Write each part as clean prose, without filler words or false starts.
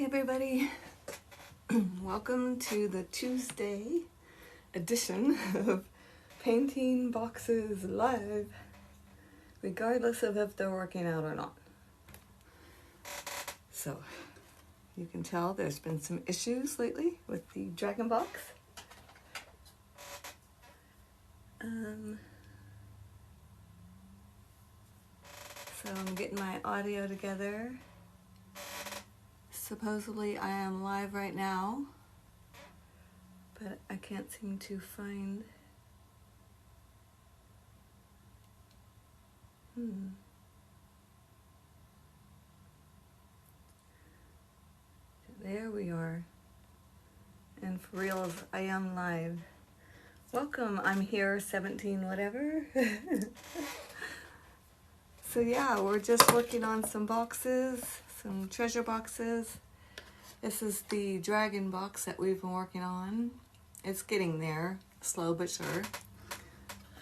Hi everybody, welcome to the Tuesday edition of Painting Boxes Live, regardless of if they're working out or not. So, you can tell there's been some issues lately with the Dragon Box. So I'm getting my audio together. Supposedly I am live right now, but I can't seem to find. There we are. And for real, I am live. Welcome, I'm here 17 whatever. So yeah, we're just working on some boxes, some treasure boxes. This is the dragon box that we've been working on. It's getting there, slow but sure.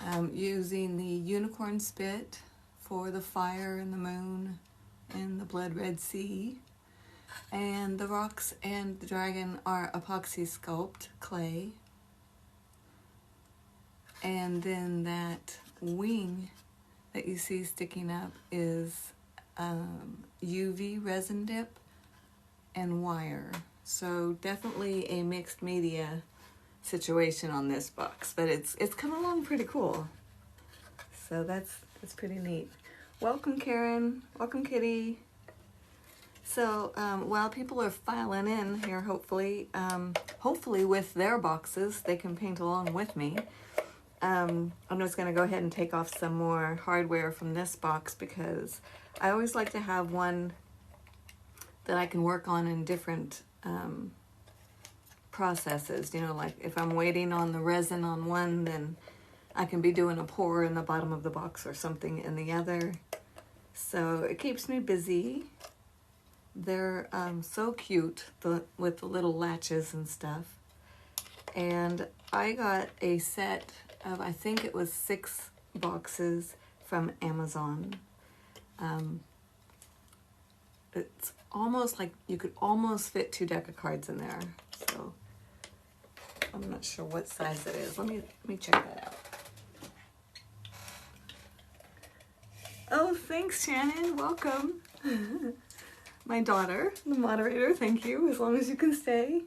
I'm using the unicorn spit for the fire and the moon and the blood red sea. And the rocks and the dragon are epoxy sculpt clay. And then that wing that you see sticking up is UV resin dip and wire. So definitely a mixed media situation on this box, but it's come along pretty cool. So that's pretty neat. Welcome Karen, welcome Kitty. So while people are filing in here, hopefully with their boxes, they can paint along with me. I'm just going to go ahead and take off some more hardware from this box because I always like to have one that I can work on in different processes. You know, like if I'm waiting on the resin on one, then I can be doing a pour in the bottom of the box or something in the other. So it keeps me busy. They're so cute with the little latches and stuff. And I got a set of, I think it was 6 boxes from Amazon. It's almost like you could almost fit 2 deck of cards in there. So I'm not sure what size it is. Let me check that out. Oh, thanks Shannon, welcome. My daughter, the moderator, thank you, as long as you can stay.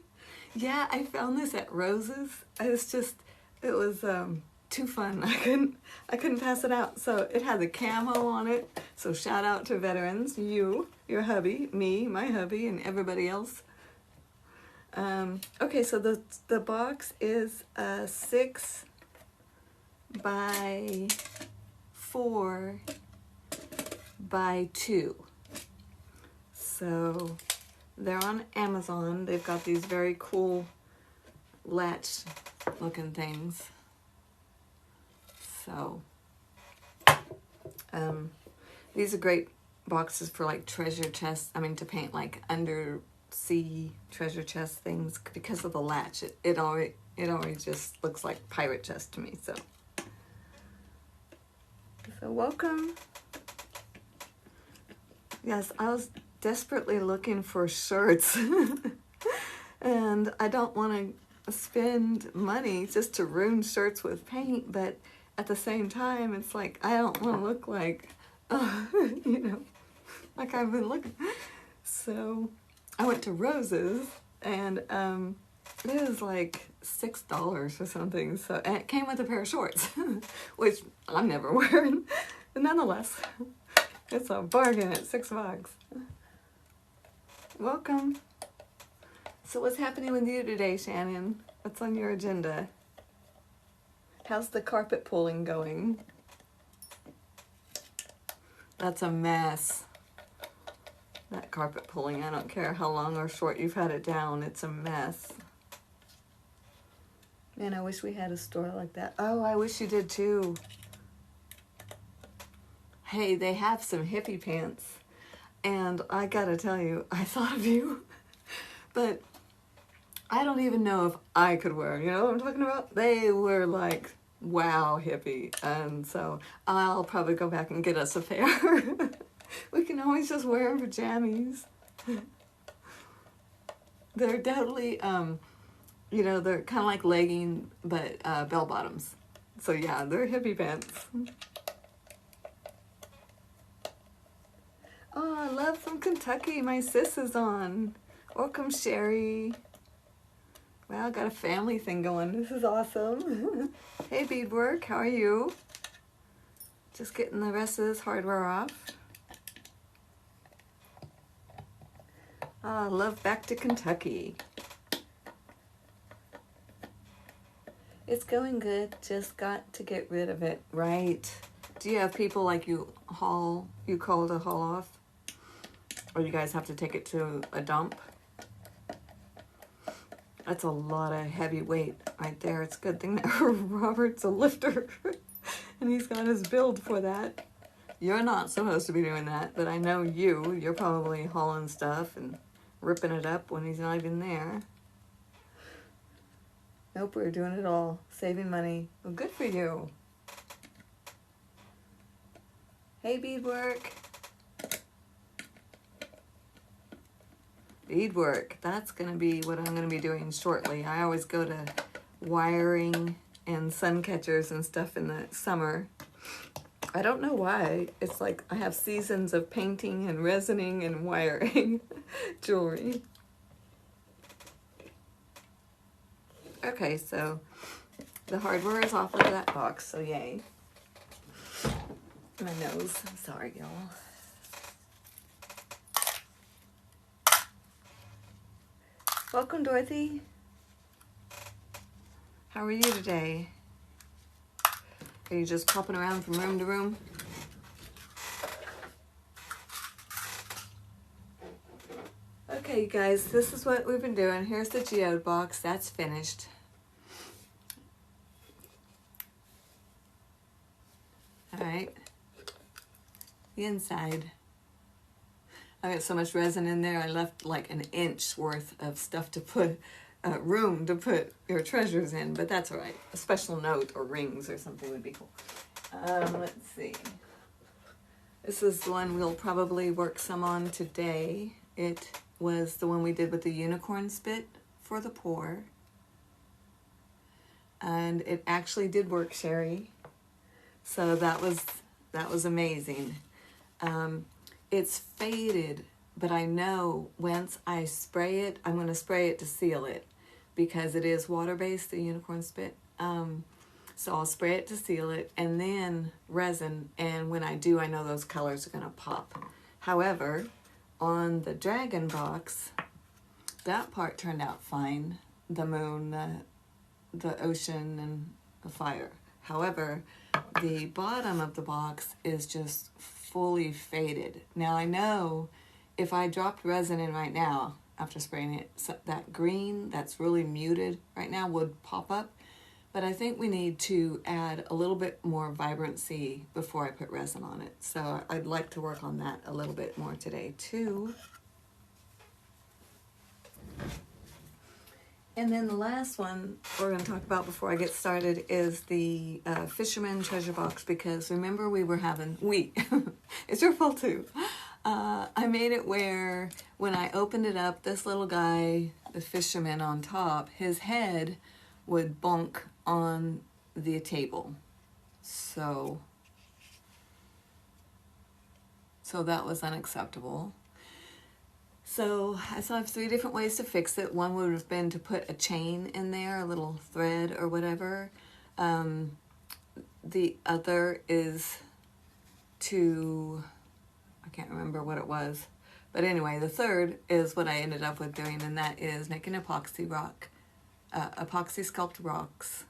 Yeah, I found this at Rose's. It was too fun. I couldn't pass it out. So it had the camo on it. So shout out to veterans, you, your hubby, me, my hubby, and everybody else. Okay, so the box is 6 by 4 by 2. So they're on Amazon. They've got these very cool latch looking things. So these are great boxes for like treasure chests. I mean, to paint like undersea treasure chest things because of the latch. It already just looks like pirate chest to me. So welcome. Yes, I was desperately looking for shirts and I don't want to spend money just to ruin shirts with paint, but at the same time it's like I don't want to look like you know, like I've been looking. So I went to Rose's and it was like $6 or something, so, and it came with a pair of shorts which I'm never wearing, but nonetheless it's a bargain at $6. Welcome. So what's happening with you today, Shannon? What's on your agenda? How's the carpet pulling going? That's a mess. That carpet pulling, I don't care how long or short you've had it down, it's a mess. Man, I wish we had a store like that. Oh, I wish you did too. Hey, they have some hippie pants. And I gotta tell you, I thought of you, but I don't even know if I could wear, you know what I'm talking about? They were like, wow, hippie. And so I'll probably go back and get us a pair. We can always just wear them for jammies. They're totally, you know, they're kind of like legging, but bell bottoms. So yeah, they're hippie pants. Oh, I love from Kentucky. My sis is on. Welcome, Sherry. Wow, got a family thing going. This is awesome. Hey, Beadwork, how are you? Just getting the rest of this hardware off. Ah, love back to Kentucky. It's going good. Just got to get rid of it. Right. Do you have people like you call to haul off? Or you guys have to take it to a dump? That's a lot of heavy weight right there. It's a good thing that Robert's a lifter and he's got his build for that. You're not supposed to be doing that, but I know you're probably hauling stuff and ripping it up when he's not even there. Nope, we're doing it all. Saving money. Well, good for you. Hey, Beadwork. Beadwork. That's going to be what I'm going to be doing shortly. I always go to wiring and sun catchers and stuff in the summer. I don't know why. It's like I have seasons of painting and resining and wiring jewelry. Okay, so the hardware is off of that box, so yay. My nose. I'm sorry, y'all. Welcome, Dorothy. How are you today? Are you just popping around from room to room? Okay, you guys, this is what we've been doing. Here's the geode box. That's finished. All right. The inside. I got so much resin in there, I left like an inch worth of stuff to put, room to put your treasures in, but that's all right. A special note or rings or something would be cool. Let's see. This is the one we'll probably work some on today. It was the one we did with the unicorn spit for the pour. And it actually did work, Sherry. So that was amazing. It's faded, but I know once I spray it, I'm going to spray it to seal it because it is water-based, the unicorn spit. So I'll spray it to seal it and then resin, and when I do, I know those colors are going to pop. However, on the dragon box, that part turned out fine. The moon, the ocean, and the fire. However, the bottom of the box is just fully faded. Now I know if I dropped resin in right now after spraying it, so that green that's really muted right now would pop up. But I think we need to add a little bit more vibrancy before I put resin on it. So I'd like to work on that a little bit more today too. And then the last one we're going to talk about before I get started is the Fisherman Treasure Box, because remember it's your fault too. I made it where when I opened it up, this little guy, the fisherman on top, his head would bonk on the table. So that was unacceptable. So I still have 3 different ways to fix it. One would have been to put a chain in there, a little thread or whatever. The other is to, I can't remember what it was. But anyway, the third is what I ended up with doing, and that is making epoxy sculpt rocks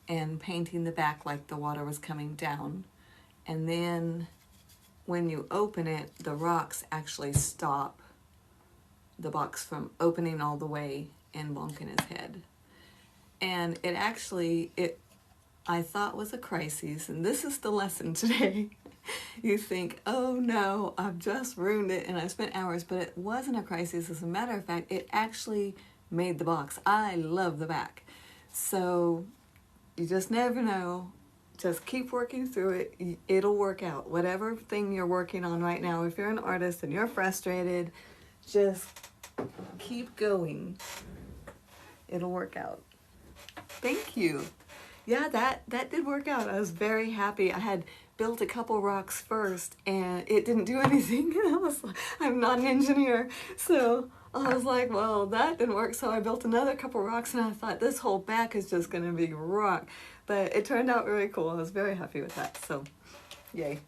and painting the back like the water was coming down. And then when you open it, the rocks actually stop the box from opening all the way and bonking his head. And it actually, I thought was a crisis, and this is the lesson today. You think, oh no, I've just ruined it and I spent hours, but it wasn't a crisis. As a matter of fact, it actually made the box. I love the back. So you just never know. Just keep working through it. It'll work out. Whatever thing you're working on right now, if you're an artist and you're frustrated, just Keep going. It'll work out. Thank you. Yeah, that did work out. I was very happy. I had built a couple rocks first and it didn't do anything. I was like, I'm not an engineer. So I was like, well, that didn't work. So I built another couple rocks and I thought this whole back is just going to be rock. But it turned out really cool. I was very happy with that. So yay.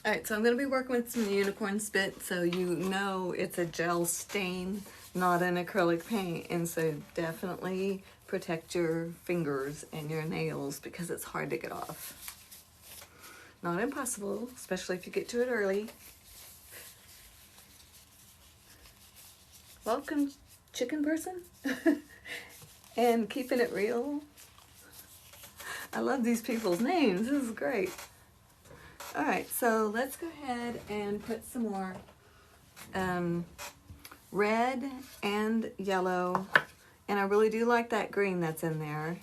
All right, so I'm going to be working with some unicorn spit so you know it's a gel stain, not an acrylic paint. And so definitely protect your fingers and your nails because it's hard to get off. Not impossible, especially if you get to it early. Welcome, chicken person. And keeping it real. I love these people's names. This is great. All right, so let's go ahead and put some more red and yellow. And I really do like that green that's in there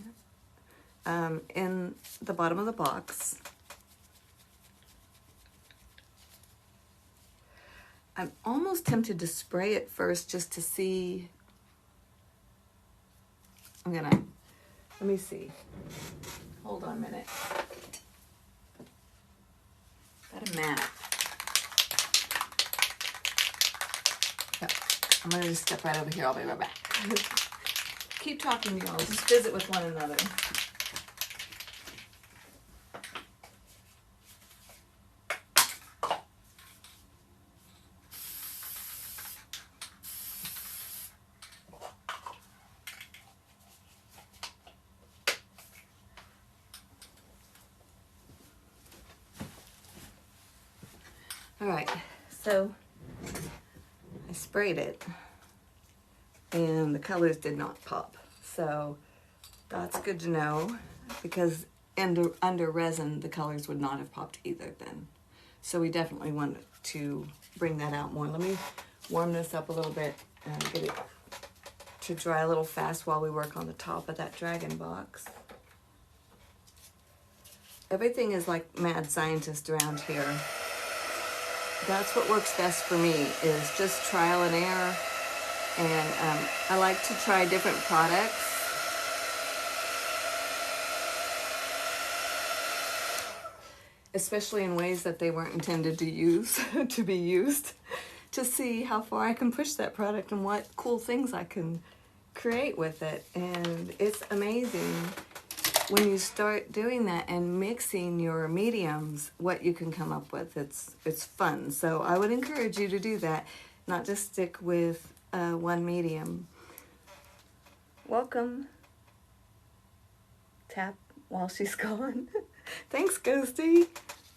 in the bottom of the box. I'm almost tempted to spray it first just to see. Let me see. Hold on a minute. Got a mat. Yep. I'm gonna just step right over here. I'll be right back. Keep talking, y'all. Just visit with one another. All right, so I sprayed it and the colors did not pop. So that's good to know because under resin, the colors would not have popped either then. So we definitely want to bring that out more. Let me warm this up a little bit and get it to dry a little fast while we work on the top of that dragon box. Everything is like mad scientist around here. That's what works best for me, is just trial and error. And I like to try different products. Especially in ways that they weren't intended to use, to be used, to see how far I can push that product and what cool things I can create with it. And it's amazing when you start doing that and mixing your mediums, what you can come up with. It's fun. So I would encourage you to do that, not just stick with one medium. Welcome. Tap while she's gone. Thanks, Ghosty.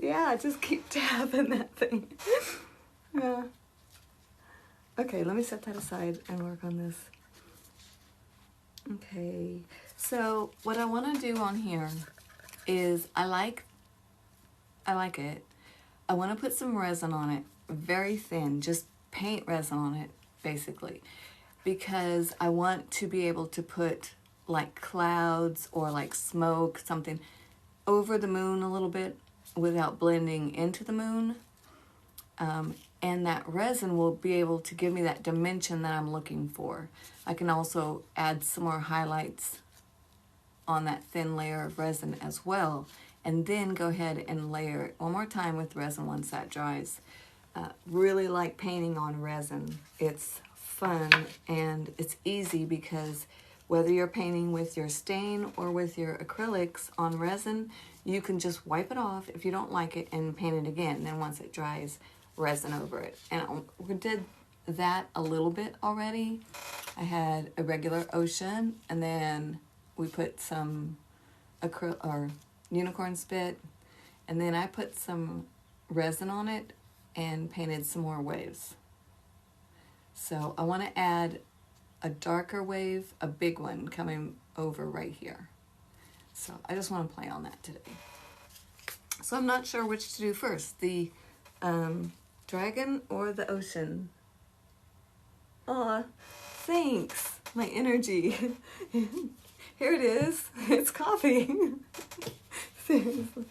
Yeah, just keep tapping that thing. Yeah. Okay, let me set that aside and work on this. Okay, so what I want to do on here is I like it. I want to put some resin on it, very thin, just paint resin on it, basically, because I want to be able to put like clouds or like smoke, something over the moon a little bit without blending into the moon. And that resin will be able to give me that dimension that I'm looking for. I can also add some more highlights on that thin layer of resin as well, and then go ahead and layer it one more time with resin once that dries. Really like painting on resin. It's fun and it's easy because whether you're painting with your stain or with your acrylics on resin, you can just wipe it off if you don't like it and paint it again. And then once it dries, resin over it. And we did that a little bit already. I had a regular ocean and then we put some unicorn spit, and then I put some resin on it and painted some more waves. So I want to add a darker wave, a big one coming over right here. So I just want to play on that today. So I'm not sure which to do first, the dragon or the ocean. Aw, thanks, my energy. Here it is, it's coffee. Seriously.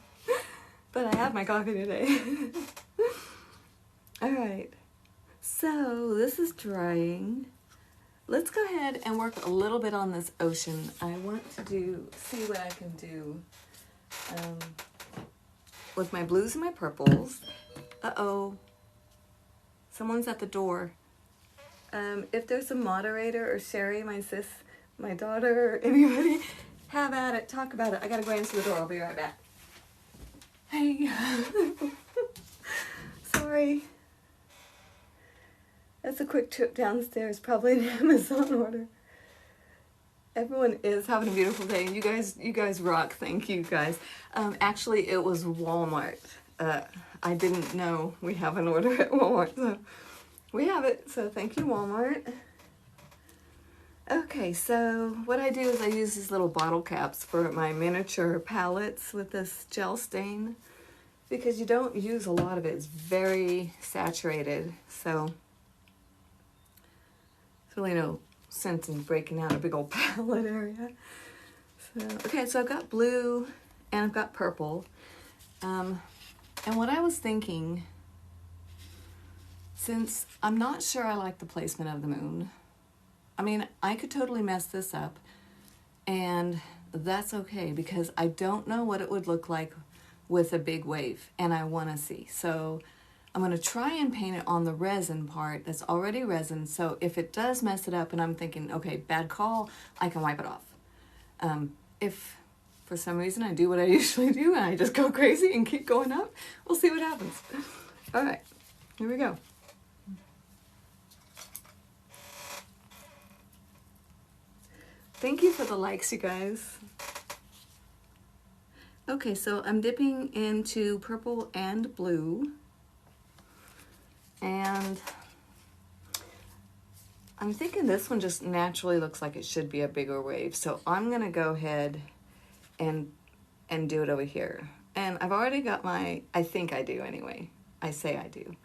But I have my coffee today. All right, So this is drying. Let's go ahead and work a little bit on this ocean. I want to see what I can do with my blues and my purples. Uh-oh, someone's at the door. If there's a moderator or Sherry, my sis, my daughter, or anybody, have at it, talk about it. I gotta go answer the door, I'll be right back. Hey, sorry. That's a quick trip downstairs, probably an Amazon order. Everyone is having a beautiful day. You guys rock. Thank you guys. Actually, it was Walmart. I didn't know we have an order at Walmart, so we have it. So thank you, Walmart. Okay, so what I do is I use these little bottle caps for my miniature palettes with this gel stain because you don't use a lot of it. It's very saturated, so there's really no sense in breaking out a big old palette area. So, okay, so I've got blue and I've got purple. And what I was thinking, since I'm not sure I like the placement of the moon, I mean, I could totally mess this up, and that's okay because I don't know what it would look like with a big wave, and I want to see. So I'm going to try and paint it on the resin part that's already resin, so if it does mess it up and I'm thinking, okay, bad call, I can wipe it off. If for some reason I do what I usually do and I just go crazy and keep going up, we'll see what happens. All right, here we go. Thank you for the likes, you guys. Okay, so I'm dipping into purple and blue. And I'm thinking this one just naturally looks like it should be a bigger wave. So I'm gonna go ahead and do it over here. And I've already got my, I think I do anyway. I say I do.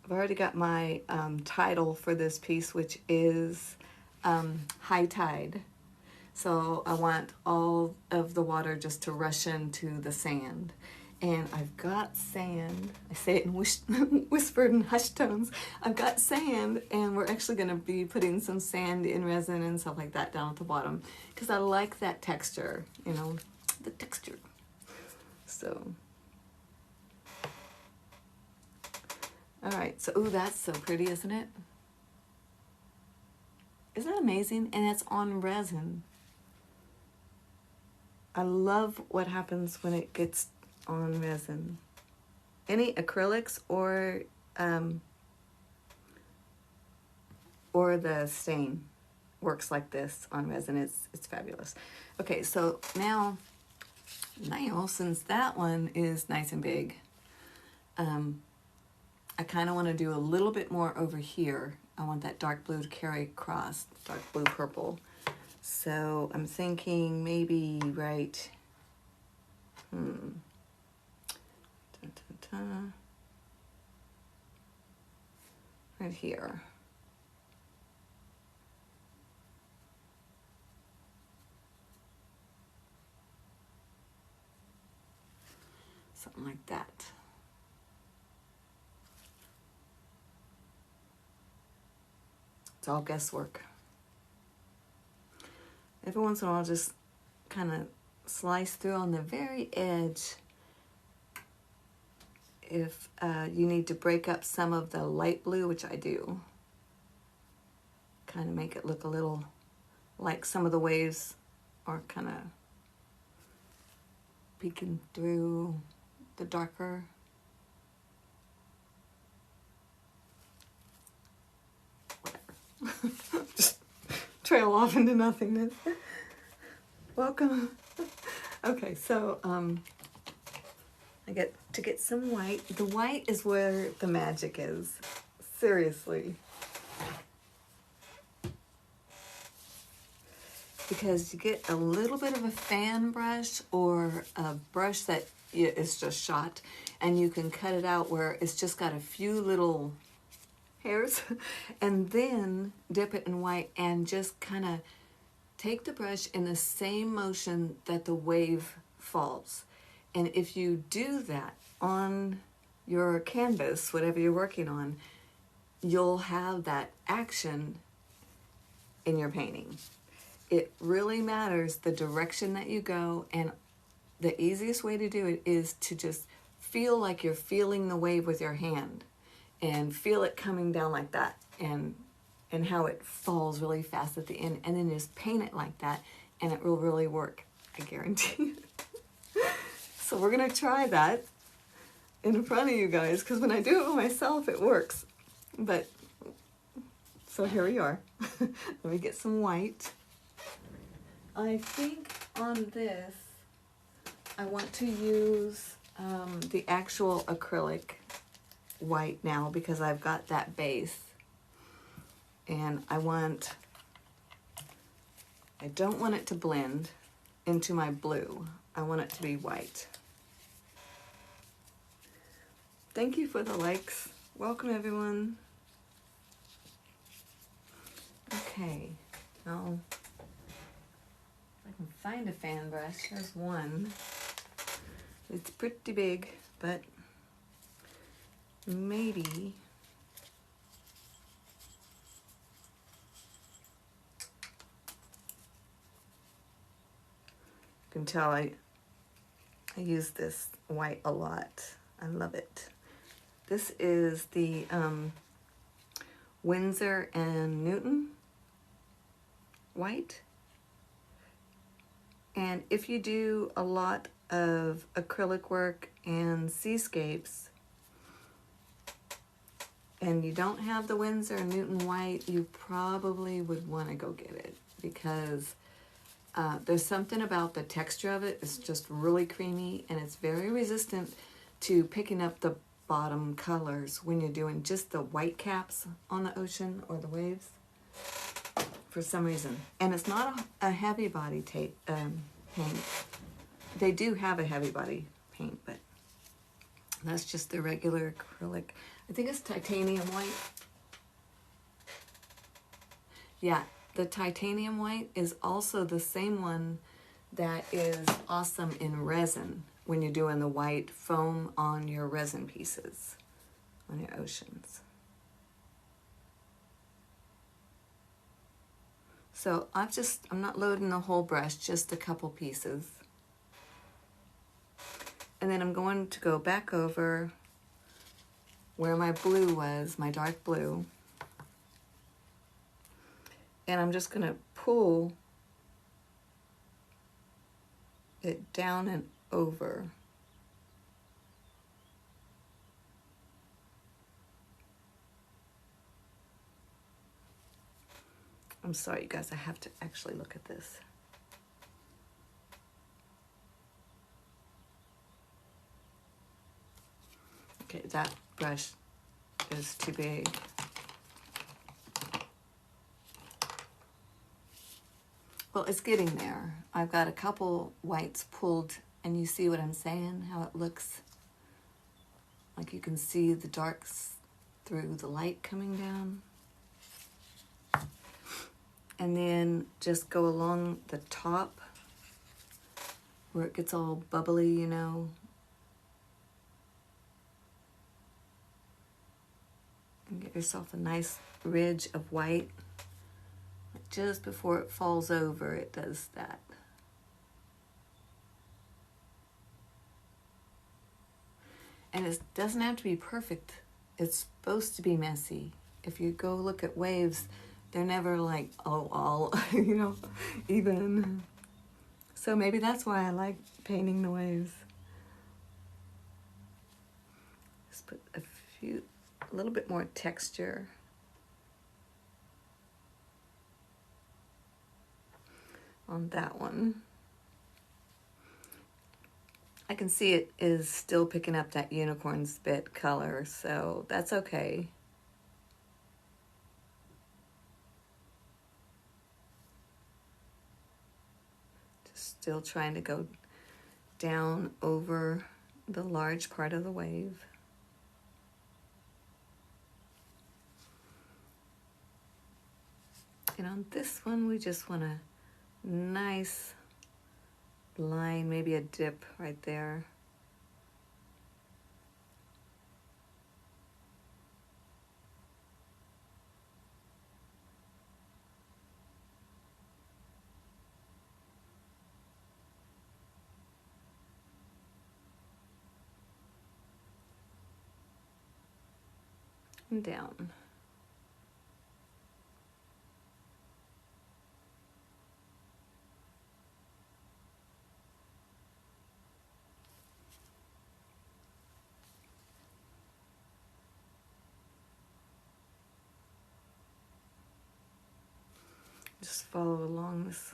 I've already got my title for this piece, which is High Tide. So I want all of the water just to rush into the sand. And I've got sand. I say it in whispered and hushed tones. I've got sand, and we're actually going to be putting some sand in resin and stuff like that down at the bottom because I like that texture, you know, the texture. So, all right. So, ooh, that's so pretty, isn't it? Isn't that amazing? And it's on resin. I love what happens when it gets on resin. Any acrylics or the stain works like this on resin. It's fabulous. Okay, so now since that one is nice and big, I kind of want to do a little bit more over here. I want that dark blue to carry across, dark blue purple. So I'm thinking maybe right, right here. Something like that. It's all guesswork. Every once in a while, I'll just kind of slice through on the very edge if you need to break up some of the light blue, which I do. Kind of make it look a little like some of the waves are kind of peeking through the darker. Whatever. Just trail off into nothingness. Welcome. Okay, so I get to get some white. The white is where the magic is. Seriously. Because you get a little bit of a fan brush or a brush that is just shot, and you can cut it out where it's just got a few little hairs, and then dip it in white and just kind of take the brush in the same motion that the wave falls. And if you do that on your canvas, whatever you're working on, you'll have that action in your painting. It really matters the direction that you go, and the easiest way to do it is to just feel like you're feeling the wave with your hand and feel it coming down like that, and how it falls really fast at the end, and then just paint it like that, and it will really work, I guarantee you. So we're gonna try that in front of you guys, because when I do it myself it works. But so here we are. Let me get some white. I think on this I want to use the actual acrylic white now, because I've got that base, and I don't want it to blend into my blue. I want it to be white. Thank you for the likes. Welcome everyone. Okay, now if I can find a fan brush, there's one. It's pretty big, but maybe you can tell I use this white a lot. I love it. This is the Winsor & Newton white. And if you do a lot of acrylic work and seascapes and you don't have the Winsor & Newton white, you probably would want to go get it, because there's something about the texture of it. It's just really creamy, and it's very resistant to picking up the bottom colors when you're doing just the white caps on the ocean or the waves, for some reason. And it's not a heavy body paint. They do have a heavy body paint, but that's just the regular acrylic. I think it's titanium white. Yeah, the titanium white is also the same one that is awesome in resin when you're doing the white foam on your resin pieces, on your oceans. So I'm not loading the whole brush, just a couple pieces. And then I'm going to go back over where my blue was, my dark blue. And I'm just gonna pull it down and over. I'm sorry, you guys, I have to actually look at this. Okay, that brush is too big. Well, it's getting there. I've got a couple whites pulled, and you see what I'm saying, how it looks like you can see the darks through the light coming down. And then just go along the top where it gets all bubbly, you know. And get yourself a nice ridge of white. Just before it falls over, it does that. And it doesn't have to be perfect. It's supposed to be messy. If you go look at waves, they're never like, oh, all, you know, even. So maybe that's why I like painting the waves. Just put a little bit more texture. On that one. I can see it is still picking up that unicorn spit color, so that's okay. Just still trying to go down over the large part of the wave. And on this one, we just want a nice line, maybe a dip right there. and down. Just follow along this.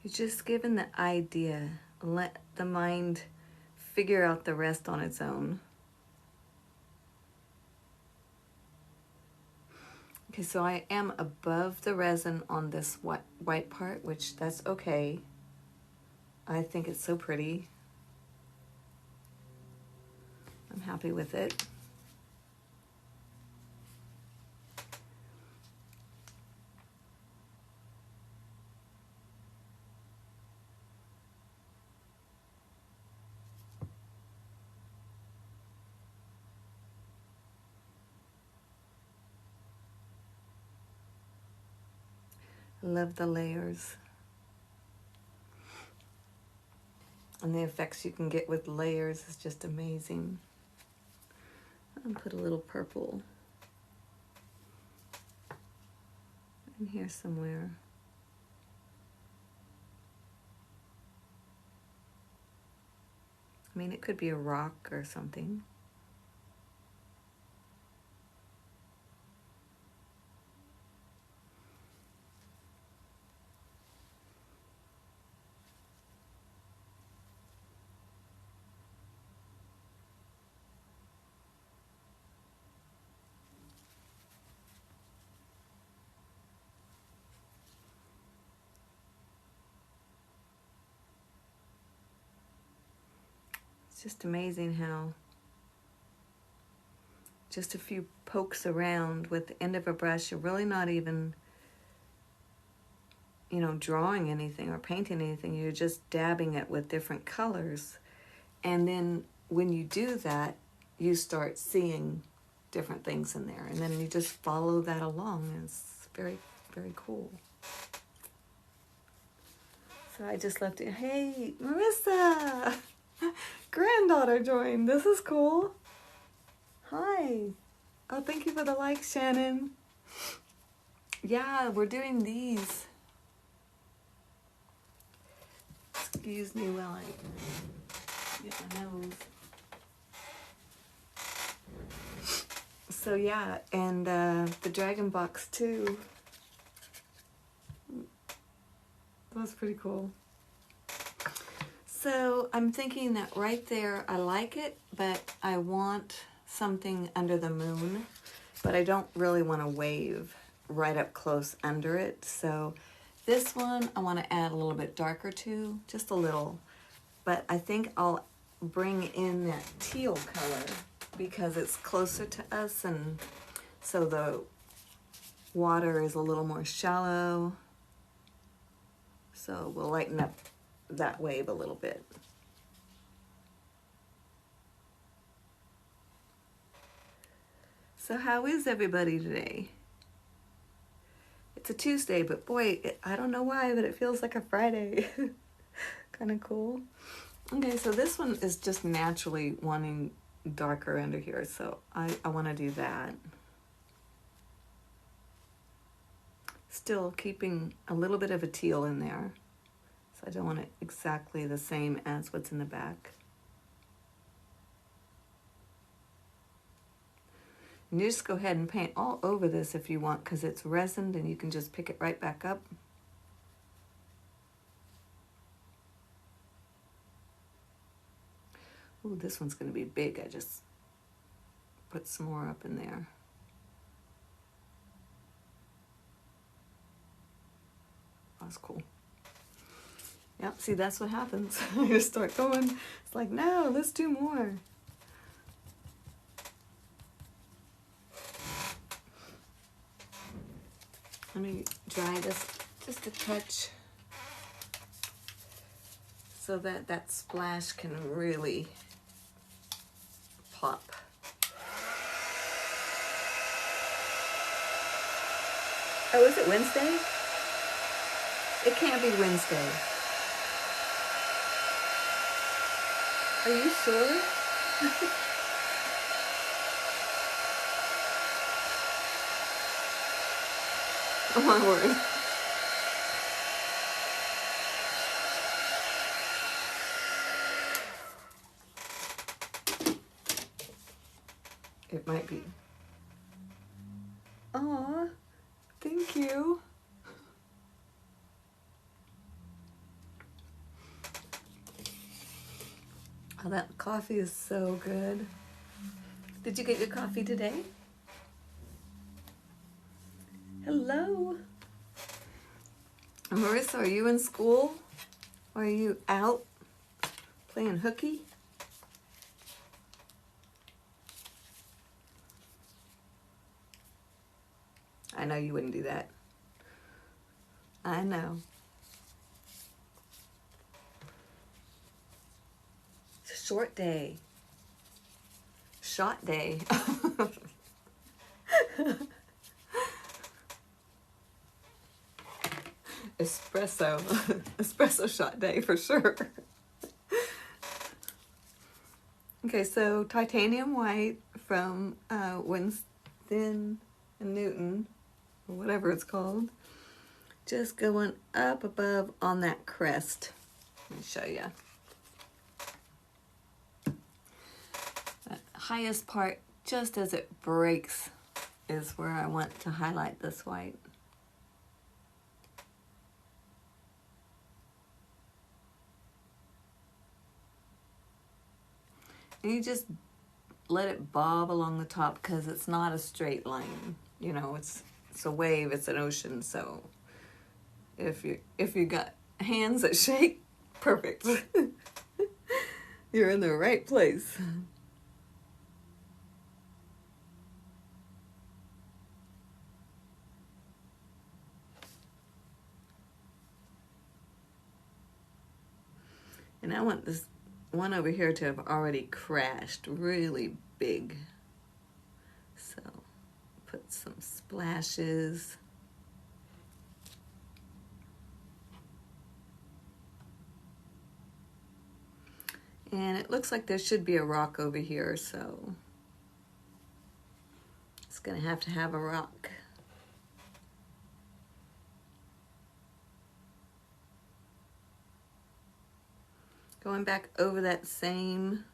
You're just given the idea. Let the mind figure out the rest on its own. Okay, so I am above the resin on this white part, which that's okay. I think it's so pretty. I'm happy with it. I love the layers. And the effects you can get with layers is just amazing. I'll put a little purple in here somewhere. I mean, it could be a rock or something. It's just amazing how just a few pokes around with the end of a brush, you're really not even, you know, drawing anything or painting anything. You're just dabbing it with different colors. And then when you do that, you start seeing different things in there. And then you just follow that along. And it's very, very cool. So I just left it. Hey, Marissa! Granddaughter joined. This is cool. Hi. Oh, thank you for the like, Shannon. Yeah, we're doing these. Excuse me while I get my nose. So yeah, and the dragon box too. That's pretty cool. So I'm thinking that right there, I like it, but I want something under the moon, but I don't really want to wave right up close under it. So this one I want to add a little bit darker to, just a little, but I think I'll bring in that teal color because it's closer to us, and so the water is a little more shallow. So we'll lighten up that wave a little bit. So how is everybody today? It's a Tuesday, but boy, I don't know why, but it feels like a Friday. Kind of cool. Okay, so this one is just naturally wanting darker under here, so I want to do that. Still keeping a little bit of a teal in there. So I don't want it exactly the same as what's in the back. And you just go ahead and paint all over this if you want, because it's resined and you can just pick it right back up. Ooh, this one's going to be big. I just put some more up in there. That's cool. Yep, see, that's what happens. I just start going. It's like, no, let's do more. Let me dry this just a touch so that that splash can really pop. Oh, is it Wednesday? It can't be Wednesday. Are you sure? Oh my word. It might be. Aw, thank you. Oh, that coffee is so good. Did you get your coffee today? Hello. Marissa, are you in school? Or are you out playing hooky? I know you wouldn't do that. I know. It's a short day. Shot day. Espresso. Espresso shot day for sure. Okay, so titanium white from Winston and Newton, or whatever it's called. Just going up above on that crest. Let me show you. That highest part, just as it breaks, is where I want to highlight this white. And you just let it bob along the top because it's not a straight line. You know, it's a wave, it's an ocean, so if you got hands that shake, perfect. You're in the right place. And I want this one over here to have already crashed really big. So put some splashes. And it looks like there should be a rock over here, so it's gonna have to have a rock. Going back over that same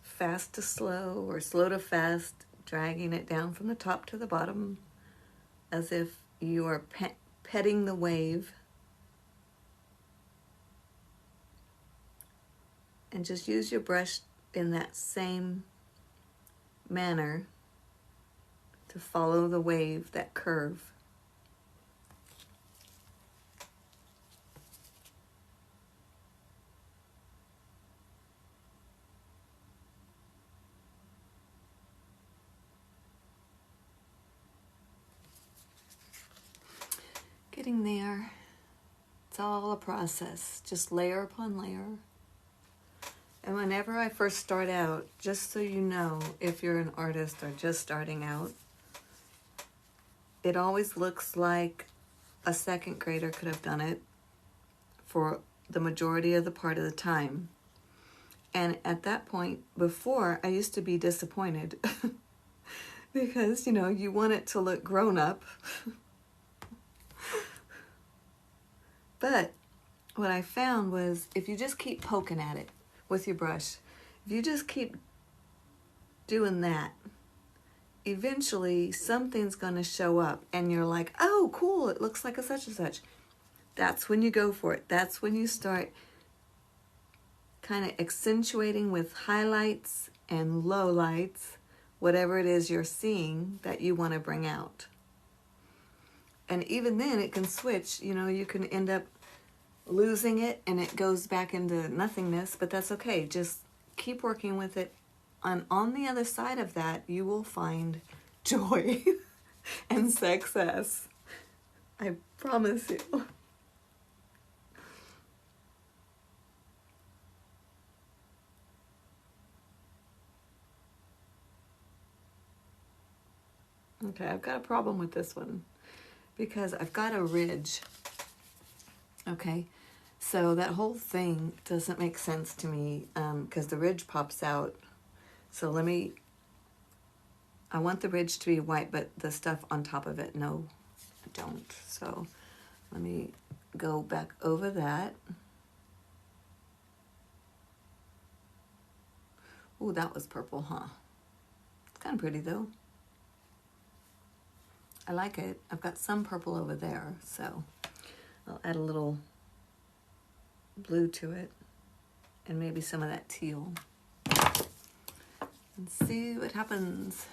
fast to slow or slow to fast, dragging it down from the top to the bottom as if you are petting the wave. And just use your brush in that same manner to follow the wave, that curve. Getting there. It's all a process, just layer upon layer. And whenever I first start out, just so you know, if you're an artist or just starting out, it always looks like a second grader could have done it for the majority of the part of the time. And at that point, before, I used to be disappointed because, you know, you want it to look grown up. But what I found was if you just keep poking at it with your brush, if you just keep doing that, eventually something's going to show up and you're like, oh, cool, it looks like a such and such. That's when you go for it. That's when you start kind of accentuating with highlights and lowlights, whatever it is you're seeing that you want to bring out. And even then it can switch, you know, you can end up losing it and it goes back into nothingness, but that's okay. Just keep working with it. And on the other side of that, you will find joy and success. I promise you. Okay, I've got a problem with this one because I've got a ridge. Okay, so that whole thing doesn't make sense to me because the ridge pops out. So I want the ridge to be white, but the stuff on top of it, no, I don't. So let me go back over that. Ooh, that was purple, huh? It's kind of pretty though. I like it. I've got some purple over there, so I'll add a little blue to it and maybe some of that teal and see what happens.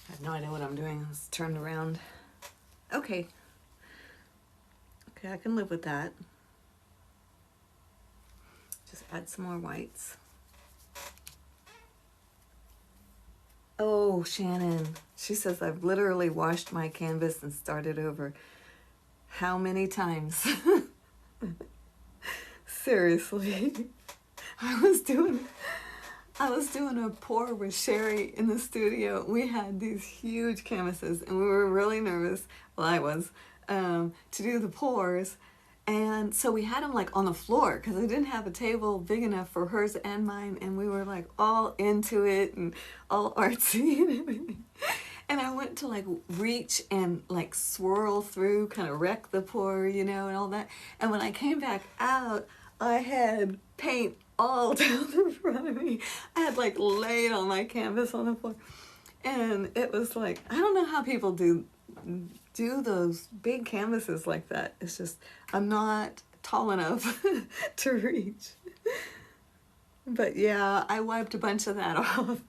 I have no idea what I'm doing. It's turned around. Okay. Okay, I can live with that. Just add some more whites. Oh, Shannon. She says I've literally washed my canvas and started over. How many times? Seriously. I was doing a pour with Sherry in the studio. We had these huge canvases and we were really nervous, well I was, to do the pours. And so we had them like on the floor because I didn't have a table big enough for hers and mine, and we were like all into it and all artsy and everything. And I went to like reach and like swirl through, kind of wreck the pour, you know, and all that. And when I came back out, I had paint all down the front of me. I had like laid on my canvas on the floor. And it was like, I don't know how people do those big canvases like that. It's just, I'm not tall enough to reach. But yeah, I wiped a bunch of that off.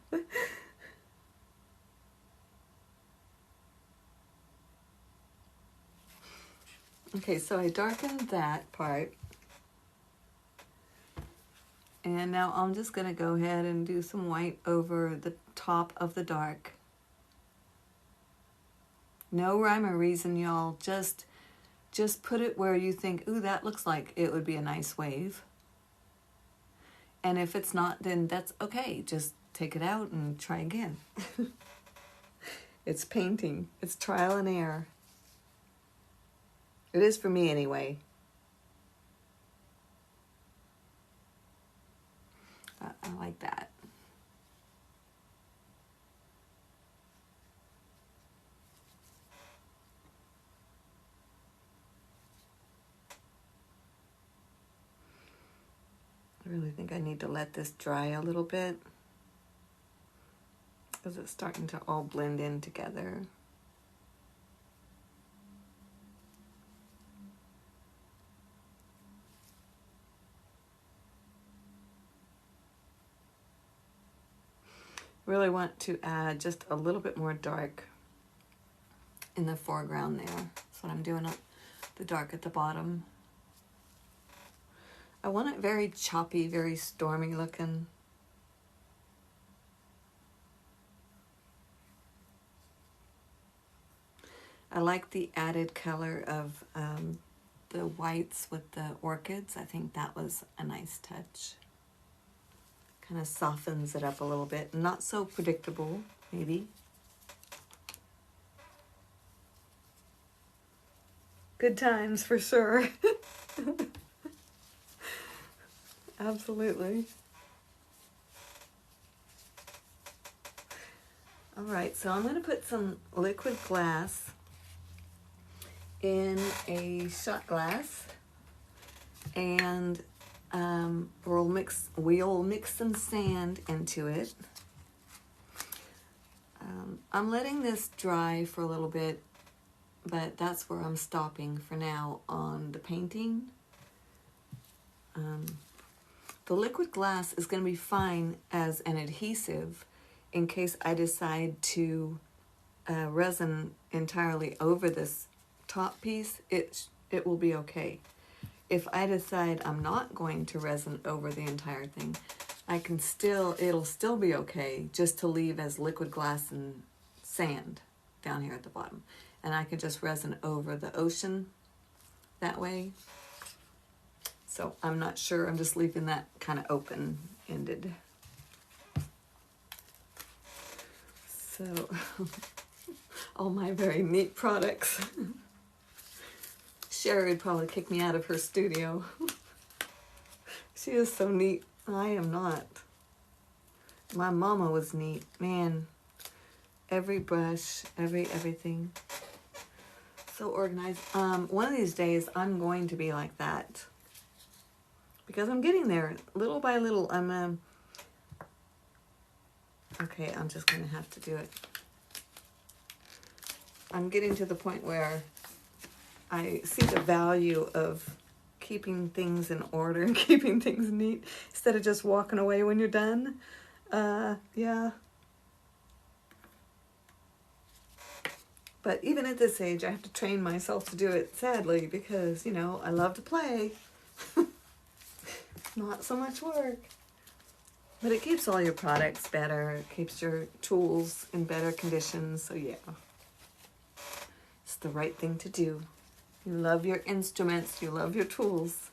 Okay, so I darkened that part. And now I'm just going to go ahead and do some white over the top of the dark. No rhyme or reason, y'all. Just put it where you think, ooh, that looks like it would be a nice wave. And if it's not, then that's okay. Just take it out and try again. It's painting. It's trial and error. It is for me anyway. I like that. I really think I need to let this dry a little bit because it's starting to all blend in together. Really want to add just a little bit more dark in the foreground there. That's what I'm doing, the dark at the bottom. I want it very choppy, very stormy looking. I like the added color of the whites with the orchids. I think that was a nice touch. Kind of softens it up a little bit. Not so predictable, maybe. Good times for sure. Absolutely. All right, so I'm going to put some liquid glass in a shot glass, and we'll mix some sand into it. I'm letting this dry for a little bit, but that's where I'm stopping for now on the painting. The liquid glass is going to be fine as an adhesive in case I decide to resin entirely over this top piece. It will be okay. If I decide I'm not going to resin over the entire thing, it'll still be okay just to leave as liquid glass and sand down here at the bottom. And I could just resin over the ocean that way. So I'm not sure, I'm just leaving that kind of open-ended. So, all my very neat products. Sherry would probably kick me out of her studio. She is so neat. I am not. My mama was neat. Man, every brush, everything. So organized. One of these days, I'm going to be like that. Because I'm getting there. Little by little, okay, I'm just going to have to do it. I'm getting to the point where I see the value of keeping things in order and keeping things neat instead of just walking away when you're done. Yeah. But even at this age, I have to train myself to do it, sadly, because, you know, I love to play. Not so much work. But it keeps all your products better. It keeps your tools in better condition. So, yeah. It's the right thing to do. You love your instruments. You love your tools.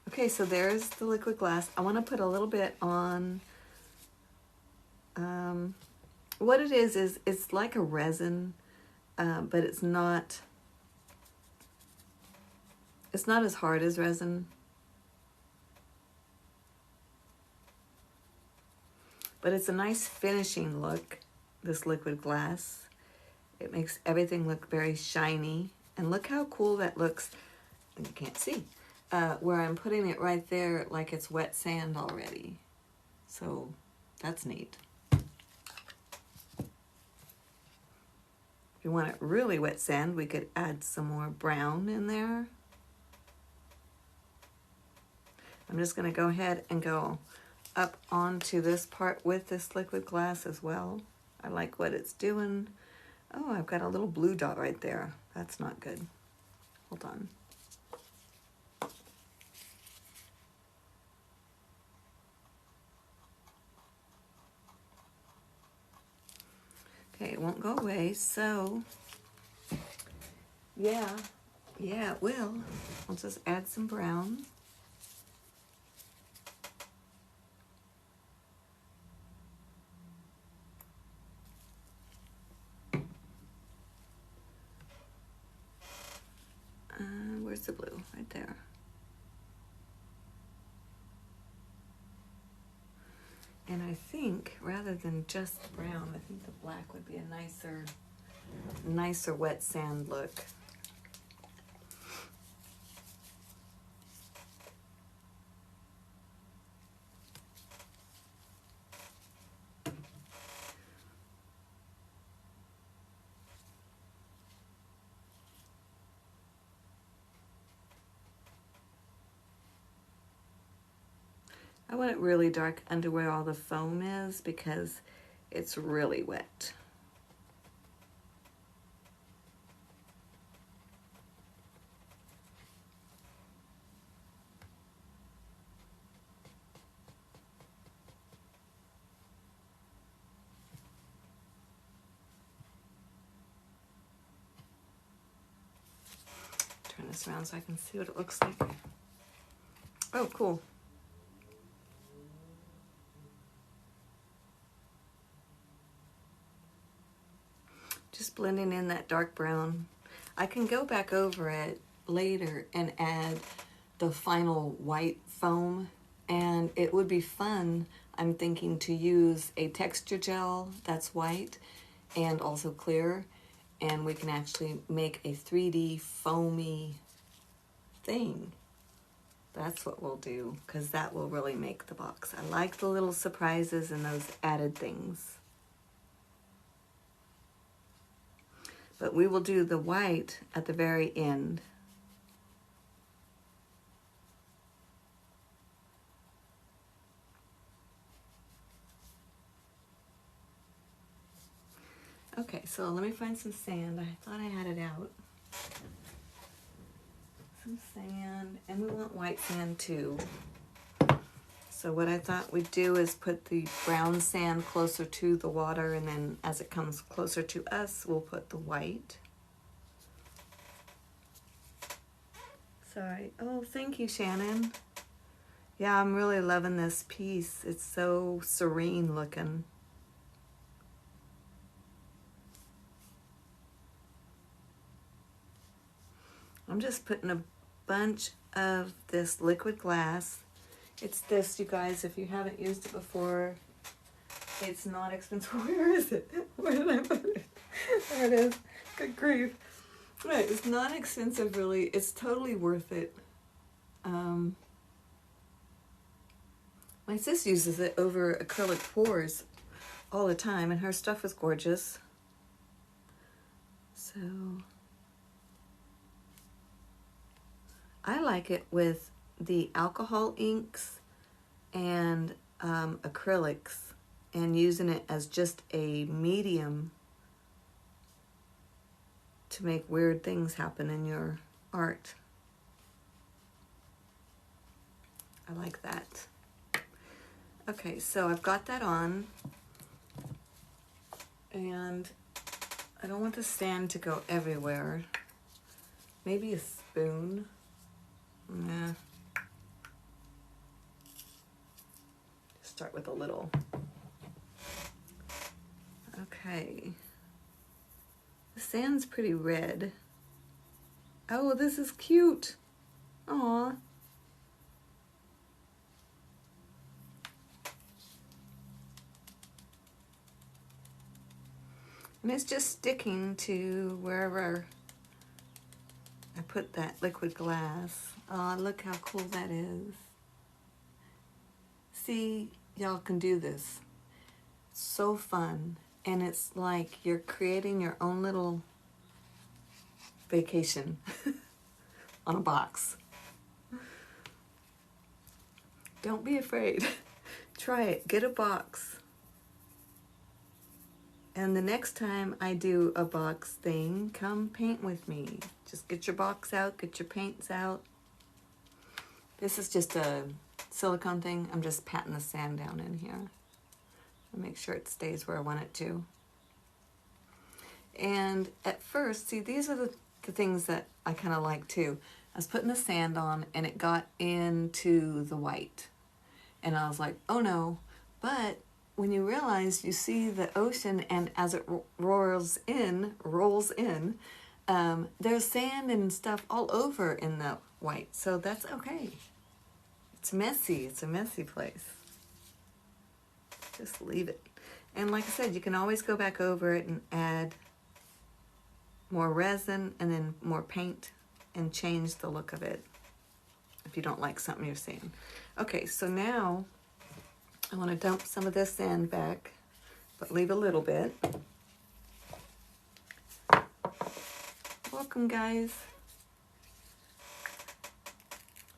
Okay, so there's the liquid glass. I want to put a little bit on... what it is it's like a resin, but it's not as hard as resin. But it's a nice finishing look, this liquid glass. It makes everything look very shiny. And look how cool that looks. And you can't see. Where I'm putting it right there like it's wet sand already. So that's neat. If you want it really wet sand, we could add some more brown in there. I'm just going to go ahead and go up onto this part with this liquid glass as well. I like what it's doing. Oh, I've got a little blue dot right there. That's not good. Hold on. Okay, it won't go away, so yeah, it will. I'll just add some brown. Where's the blue? Right there. And I think, rather than just brown, I think the black would be a nicer wet sand look. I want it really dark under where all the foam is because it's really wet. Turn this around so I can see what it looks like. Oh, cool. Just blending in that dark brown. I can go back over it later and add the final white foam, and it would be fun, I'm thinking, to use a texture gel that's white and also clear, and we can actually make a 3D foamy thing. That's what we'll do, because that will really make the box. I like the little surprises and those added things. But we will do the white at the very end. Okay, so let me find some sand. I thought I had it out. Some sand, and we want white sand too. So what I thought we'd do is put the brown sand closer to the water, and then as it comes closer to us, we'll put the white. Sorry. Oh, thank you, Shannon. Yeah, I'm really loving this piece. It's so serene looking. I'm just putting a bunch of this liquid glass. It's this, you guys, if you haven't used it before, it's not expensive. Where is it? Where did I put it? There it is. Good grief. Right, it's not expensive, really. It's totally worth it. My sis uses it over acrylic pours all the time, and her stuff is gorgeous. So I like it with the alcohol inks and acrylics, and using it as just a medium to make weird things happen in your art. I like that. Okay, so I've got that on, and I don't want the sand to go everywhere. Maybe a spoon. Nah. Start with a little. Okay. The sand's pretty red. Oh, this is cute. Aw. And it's just sticking to wherever I put that liquid glass. Oh, look how cool that is. See, y'all can do this. It's so fun. And it's like you're creating your own little vacation on a box. Don't be afraid. Try it. Get a box. And the next time I do a box thing, come paint with me. Just get your box out, get your paints out. This is just a silicone thing. I'm just patting the sand down in here. I'll make sure it stays where I want it to. And at first, see, these are the things that I kind of like too. I was putting the sand on and it got into the white. And I was like, oh no. But when you realize you see the ocean, and as it rolls in, there's sand and stuff all over in the white. So that's okay. It's messy. It's a messy place. Just leave it. And like I said, you can always go back over it and add more resin and then more paint and change the look of it if you don't like something you're seeing. Okay, so now I want to dump some of this sand back, but leave a little bit. Welcome, guys.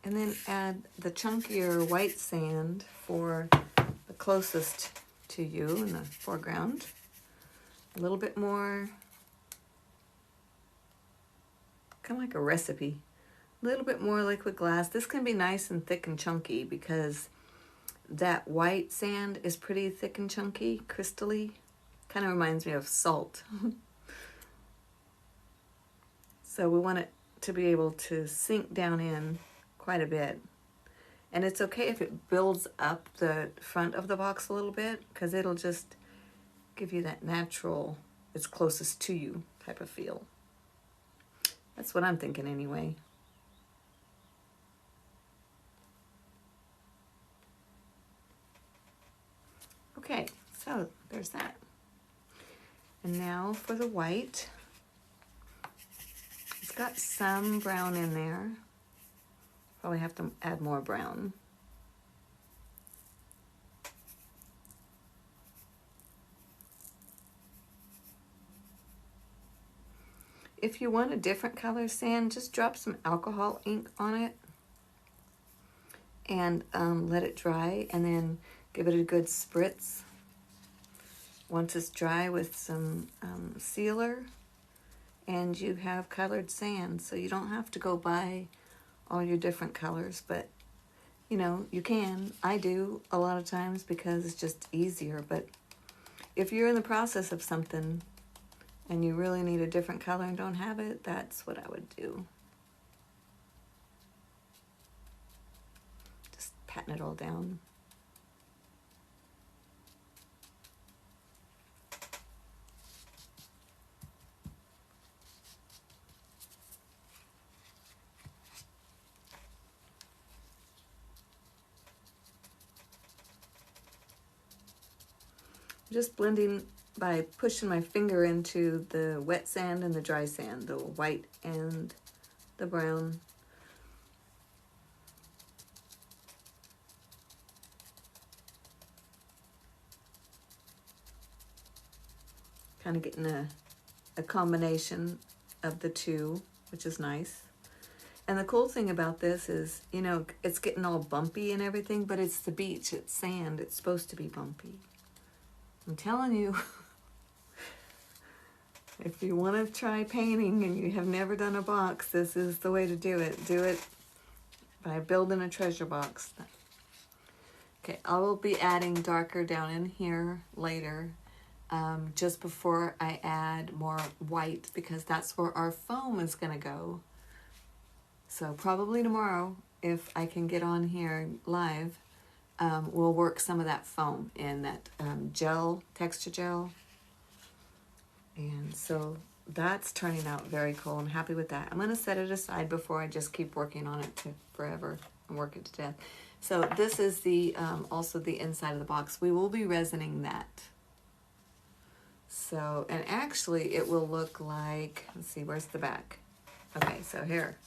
And then add the chunkier white sand for the closest to you in the foreground. A little bit more, kind of like a recipe. A little bit more liquid glass. This can be nice and thick and chunky because that white sand is pretty thick and chunky, crystally. Kind of reminds me of salt. So we want it to be able to sink down in quite a bit. And it's okay if it builds up the front of the box a little bit, because it'll just give you that natural, it's closest to you type of feel. That's what I'm thinking anyway. Okay, so there's that. And now for the white. It's got some brown in there. Probably have to add more brown. If you want a different color sand, just drop some alcohol ink on it and let it dry, and then give it a good spritz. once it's dry with some sealer, and you have colored sand. So you don't have to go buy all your different colors, but you know, you can. I do a lot of times because it's just easier. But if you're in the process of something and you really need a different color and don't have it, that's what I would do. Just patting it all down. Just blending by pushing my finger into the wet sand and the dry sand, the white and the brown. Kind of getting a combination of the two, which is nice. And the cool thing about this is, you know, it's getting all bumpy and everything, but it's the beach, it's sand, it's supposed to be bumpy. I'm telling you, if you want to try painting and you have never done a box, this is the way to do it. Do it by building a treasure box. Okay, I will be adding darker down in here later, just before I add more white, because that's where our foam is going to go. So probably tomorrow, if I can get on here live, we'll work some of that foam in, that gel, texture gel. And so that's turning out very cool. I'm happy with that. I'm going to set it aside before I just keep working on it to forever and work it to death. So this is the also the inside of the box. We will be resining that. So, and actually it will look like, let's see, where's the back? Okay, so here.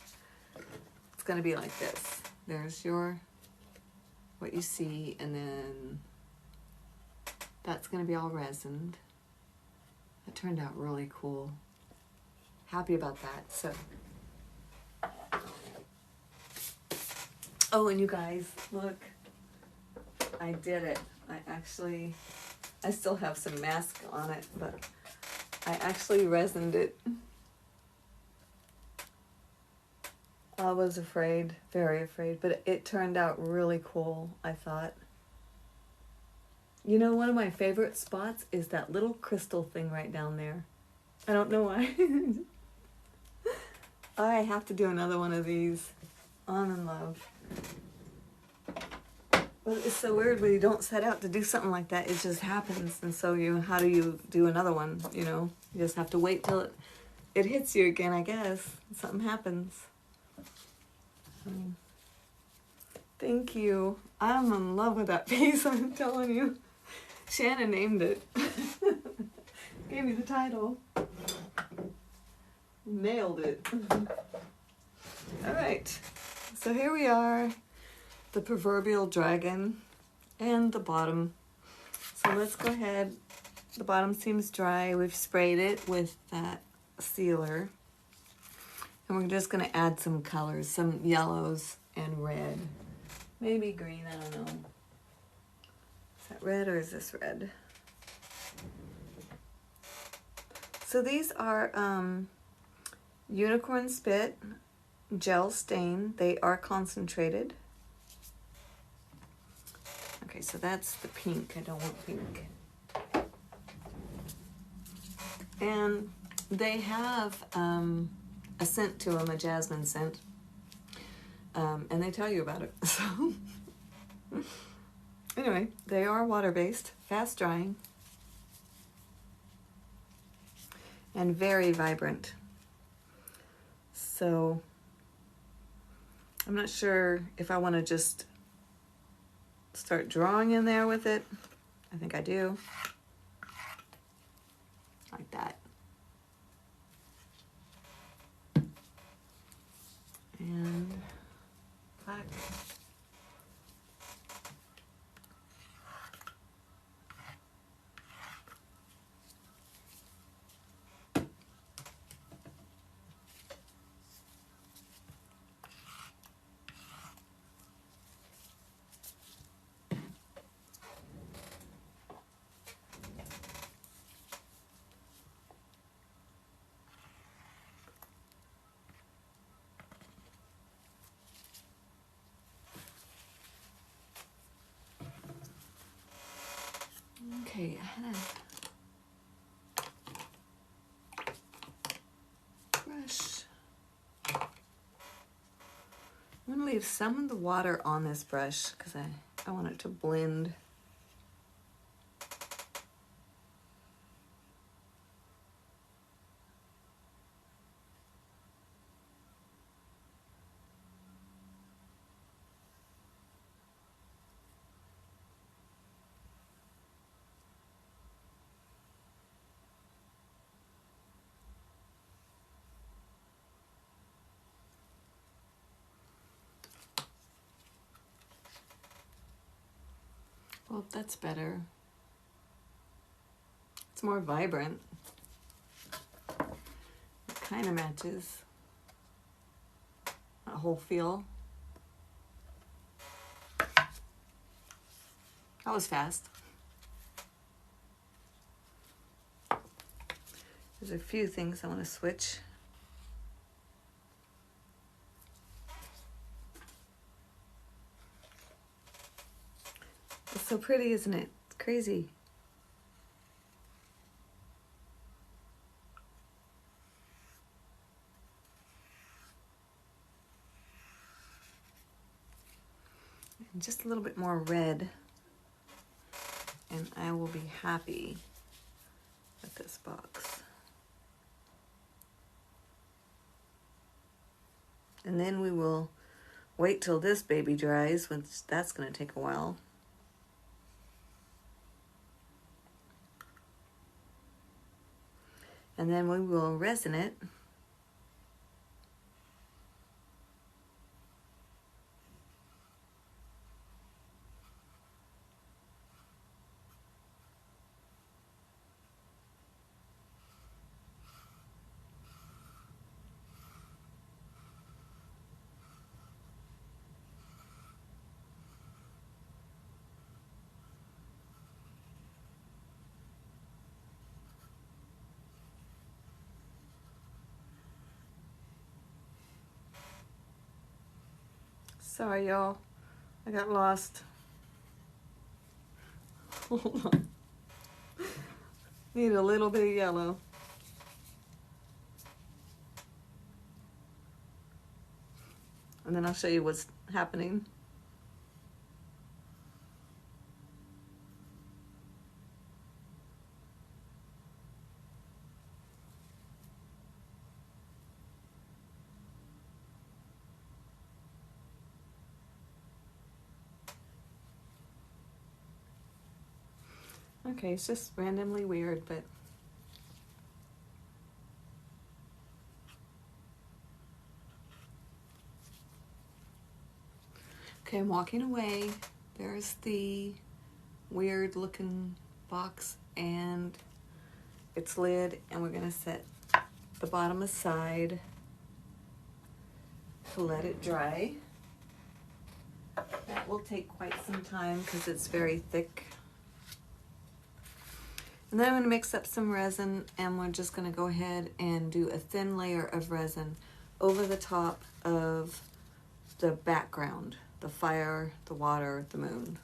It's going to be like this. There's your, what you see, and then that's going to be all resined. That turned out really cool. Happy about that. So, oh, and you guys, look, I did it. I still have some mask on it, but I actually resined it. I was afraid, very afraid, but it turned out really cool, I thought. You know, one of my favorite spots is that little crystal thing right down there. I don't know why. I have to do another one of these. I'm in love. Well, it's so weird when you don't set out to do something like that. It just happens. And so how do you do another one, you know? You just have to wait till it hits you again, I guess. Something happens. Thank you. I'm in love with that piece, I'm telling you. Shannon named it. Gave me the title. Nailed it. All right. So here we are. The proverbial dragon and the bottom. So let's go ahead. The bottom seems dry. We've sprayed it with that sealer. And we're just going to add some colors, some yellows and red. Maybe green, I don't know. Is that red or is this red? So these are Unicorn Spit Gel Stain. They are concentrated. Okay, so that's the pink. I don't want pink. And they have a scent to them, a jasmine scent. And they tell you about it. So anyway, they are water-based, fast drying, and very vibrant. So I'm not sure if I want to just start drawing in there with it. I think I do. Like that. And black. Okay, I had a brush. I'm going to leave some of the water on this brush because I want it to blend. Well, that's better. It's more vibrant. It kind of matches that whole feel. That was fast. There's a few things I want to switch. It's so pretty, isn't it? It's crazy. And just a little bit more red, and I will be happy with this box. And then we will wait till this baby dries, which that's going to take a while. And then we will resin it. Sorry, y'all. I got lost. Hold on. Need a little bit of yellow. And then I'll show you what's happening. Okay, it's just randomly weird, but okay, I'm walking away. There's the weird looking box and its lid, and we're gonna set the bottom aside to let it dry. That will take quite some time because it's very thick. And then I'm going to mix up some resin, and we're just going to go ahead and do a thin layer of resin over the top of the background, the fire, the water, the moon.